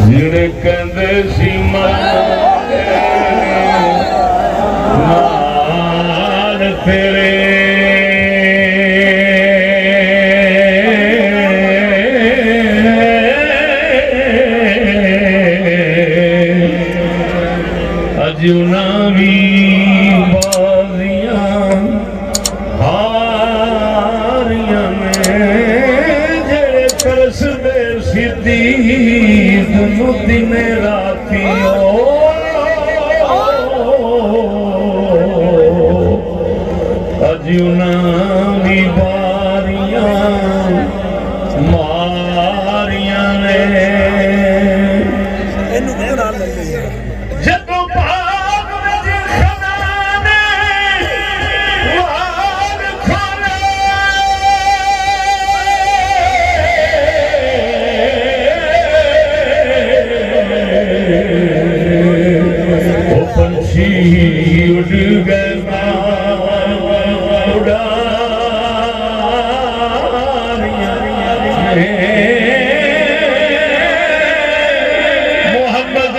जिड़े कहंदे सी मार तेरे अजुना भी बाजियां हारियां ने जेड़े तरसदे सीधी दिन राती अजुना भी बारियां मारियां ने मोहम्मद